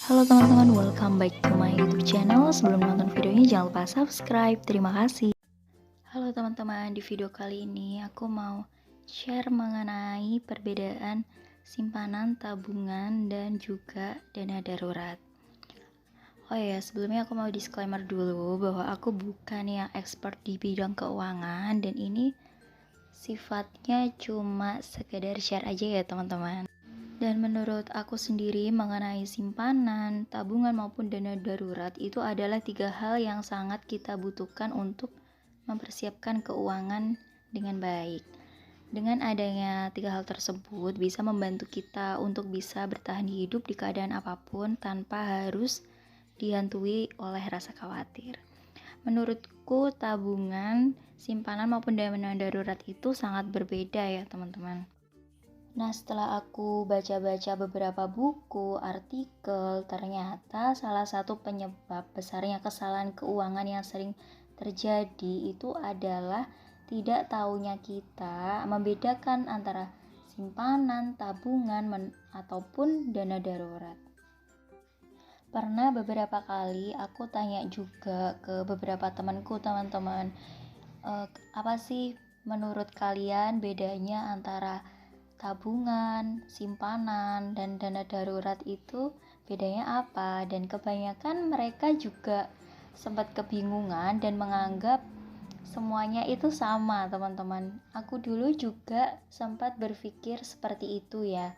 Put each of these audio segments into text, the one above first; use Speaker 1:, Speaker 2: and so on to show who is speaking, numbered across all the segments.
Speaker 1: Halo teman-teman, welcome back to my YouTube channel. Sebelum nonton videonya jangan lupa subscribe. Terima kasih. Halo teman-teman, di video kali ini aku mau share mengenai perbedaan simpanan, tabungan, dan juga dana darurat. Oh ya, sebelumnya aku mau disclaimer dulu bahwa aku bukan yang expert di bidang keuangan dan ini sifatnya cuma sekedar share aja ya teman-teman. Dan menurut aku sendiri mengenai simpanan, tabungan maupun dana darurat itu adalah 3 hal yang sangat kita butuhkan untuk mempersiapkan keuangan dengan baik. Dengan adanya 3 hal tersebut bisa membantu kita untuk bisa bertahan hidup di keadaan apapun tanpa harus dihantui oleh rasa khawatir. Menurutku tabungan, simpanan maupun dana darurat itu sangat berbeda ya teman-teman. Nah, setelah aku baca-baca beberapa buku, artikel, ternyata salah satu penyebab besarnya kesalahan keuangan yang sering terjadi itu adalah tidak tahunya kita membedakan antara simpanan, tabungan, ataupun dana darurat. Pernah beberapa kali aku tanya juga ke beberapa temanku, teman-teman, apa sih menurut kalian bedanya antara tabungan, simpanan, dan dana darurat itu bedanya apa? Dan kebanyakan mereka juga sempat kebingungan dan menganggap semuanya itu sama, teman-teman. Aku dulu juga sempat berpikir seperti itu ya.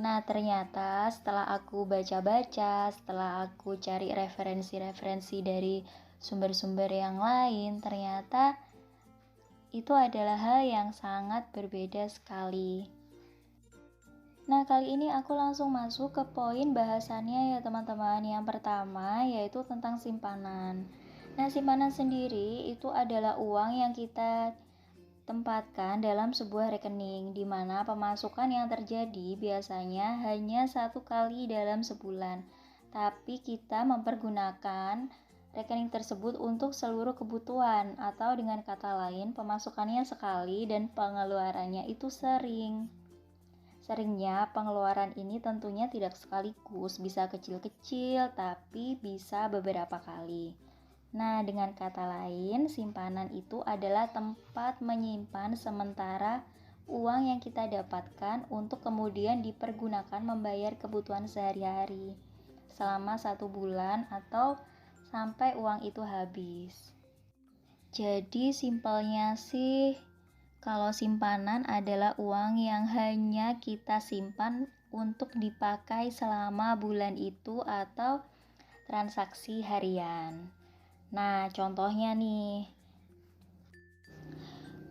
Speaker 1: Nah, ternyata setelah aku baca-baca, setelah aku cari referensi-referensi dari sumber-sumber yang lain, ternyata itu adalah hal yang sangat berbeda sekali. Nah, kali ini aku langsung masuk ke poin bahasannya ya teman-teman. Yang pertama yaitu tentang simpanan. Nah, simpanan sendiri itu adalah uang yang kita tempatkan dalam sebuah rekening, di mana pemasukan yang terjadi biasanya hanya 1 kali dalam sebulan. Tapi kita mempergunakan rekening tersebut untuk seluruh kebutuhan, atau dengan kata lain pemasukannya sekali dan pengeluarannya itu sering. Seringnya pengeluaran ini tentunya tidak sekaligus, bisa kecil-kecil tapi bisa beberapa kali. Nah, dengan kata lain, simpanan itu adalah tempat menyimpan sementara uang yang kita dapatkan untuk kemudian dipergunakan membayar kebutuhan sehari-hari selama 1 bulan atau sampai uang itu habis. Jadi simpelnya sih, kalau simpanan adalah uang yang hanya kita simpan untuk dipakai selama bulan itu atau transaksi harian. Nah, contohnya nih,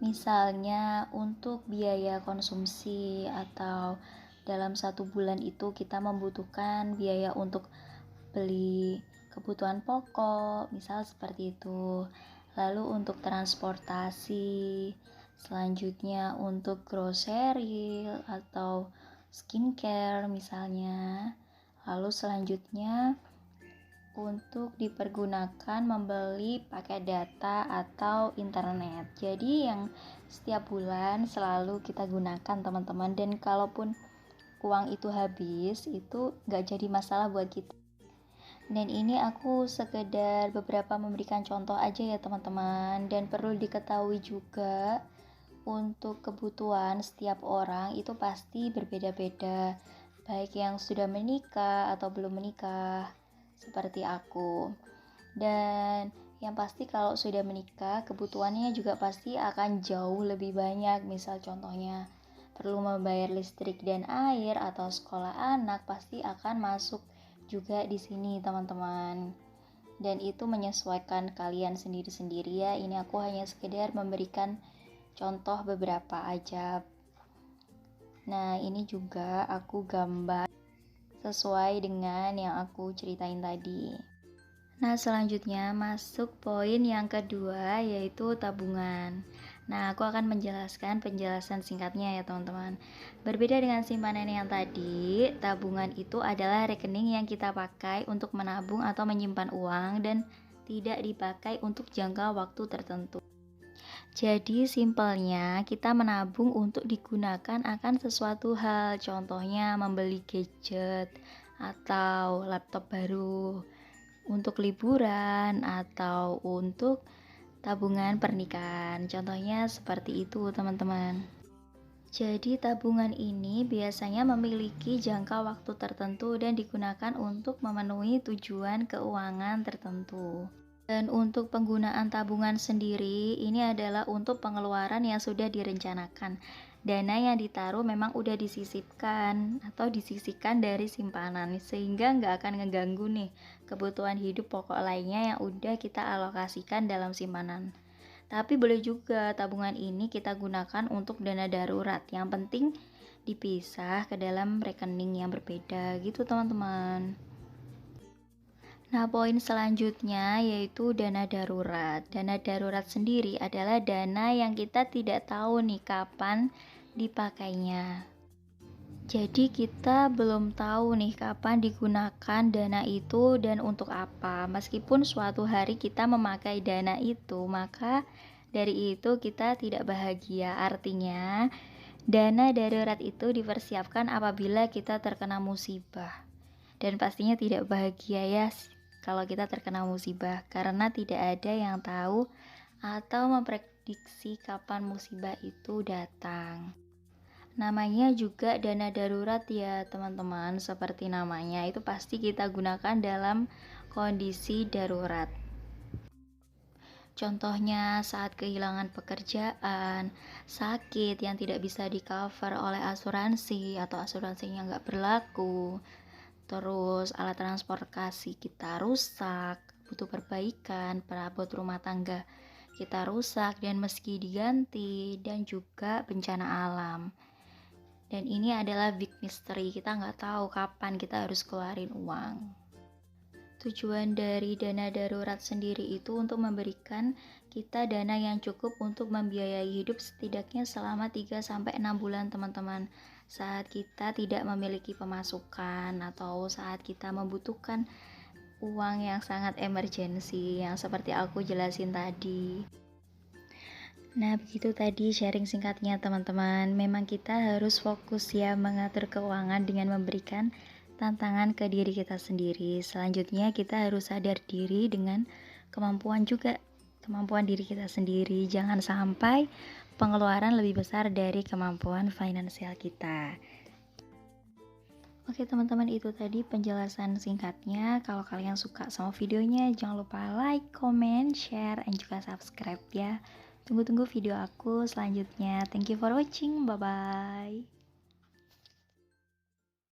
Speaker 1: misalnya untuk biaya konsumsi atau dalam 1 bulan itu kita membutuhkan biaya untuk beli kebutuhan pokok, misal seperti itu. Lalu untuk transportasi, selanjutnya untuk grocery atau skincare misalnya. Lalu selanjutnya untuk dipergunakan membeli paket data atau internet. Jadi yang setiap bulan selalu kita gunakan teman-teman, dan kalaupun uang itu habis itu gak jadi masalah buat kita. Dan ini aku sekedar beberapa memberikan contoh aja ya teman-teman, dan perlu diketahui juga untuk kebutuhan setiap orang itu pasti berbeda-beda, baik yang sudah menikah atau belum menikah seperti aku. Dan yang pasti kalau sudah menikah kebutuhannya juga pasti akan jauh lebih banyak. Misal contohnya perlu membayar listrik dan air atau sekolah anak, pasti akan masuk juga di sini teman-teman. Dan itu menyesuaikan kalian sendiri-sendiri ya. Ini aku hanya sekedar memberikan contoh beberapa aja. Nah, ini juga aku gambar sesuai dengan yang aku ceritain tadi. Nah, selanjutnya masuk poin yang kedua yaitu tabungan. Nah, aku akan menjelaskan penjelasan singkatnya ya teman-teman. Berbeda dengan simpanan yang tadi, tabungan itu adalah rekening yang kita pakai untuk menabung atau menyimpan uang dan tidak dipakai untuk jangka waktu tertentu. Jadi simpelnya kita menabung untuk digunakan akan sesuatu hal, contohnya membeli gadget atau laptop baru untuk liburan atau untuk tabungan pernikahan. Contohnya seperti itu, teman-teman. Jadi tabungan ini biasanya memiliki jangka waktu tertentu dan digunakan untuk memenuhi tujuan keuangan tertentu. Dan untuk penggunaan tabungan sendiri, ini adalah untuk pengeluaran yang sudah direncanakan. Dana yang ditaruh memang udah disisipkan atau disisihkan dari simpanan, sehingga nggak akan ngeganggu nih kebutuhan hidup pokok lainnya yang udah kita alokasikan dalam simpanan. Tapi boleh juga tabungan ini kita gunakan untuk dana darurat. Yang penting dipisah ke dalam rekening yang berbeda gitu, teman-teman. Nah, poin selanjutnya yaitu dana darurat. Dana darurat sendiri adalah dana yang kita tidak tahu nih kapan dipakainya. Jadi kita belum tahu nih kapan digunakan dana itu dan untuk apa. Meskipun suatu hari kita memakai dana itu, maka dari itu kita tidak bahagia. Artinya, dana darurat itu dipersiapkan apabila kita terkena musibah. Dan pastinya tidak bahagia ya kalau kita terkena musibah, karena tidak ada yang tahu atau memprediksi kapan musibah itu datang. Namanya juga dana darurat ya teman-teman, seperti namanya itu pasti kita gunakan dalam kondisi darurat. Contohnya saat kehilangan pekerjaan, sakit yang tidak bisa di-cover oleh asuransi atau asuransinya nggak berlaku, terus alat transportasi kita rusak, butuh perbaikan, perabot rumah tangga kita rusak dan meski diganti, dan juga bencana alam. Dan ini adalah big mystery, kita nggak tahu kapan kita harus keluarin uang. Tujuan dari dana darurat sendiri itu untuk memberikan kita dana yang cukup untuk membiayai hidup setidaknya selama 3-6 bulan, teman-teman. Saat kita tidak memiliki pemasukan atau saat kita membutuhkan uang yang sangat emergensi, yang seperti aku jelasin tadi. Nah, begitu tadi sharing singkatnya, teman-teman. Memang kita harus fokus ya mengatur keuangan dengan memberikan tantangan ke diri kita sendiri. Selanjutnya kita harus sadar diri dengan kemampuan diri kita sendiri. Jangan sampai pengeluaran lebih besar dari kemampuan finansial kita. Oke teman-teman, itu tadi penjelasan singkatnya. Kalau kalian suka sama videonya, jangan lupa like, comment, share, dan juga subscribe ya. Tunggu-tunggu video aku selanjutnya. Thank you for watching. Bye-bye.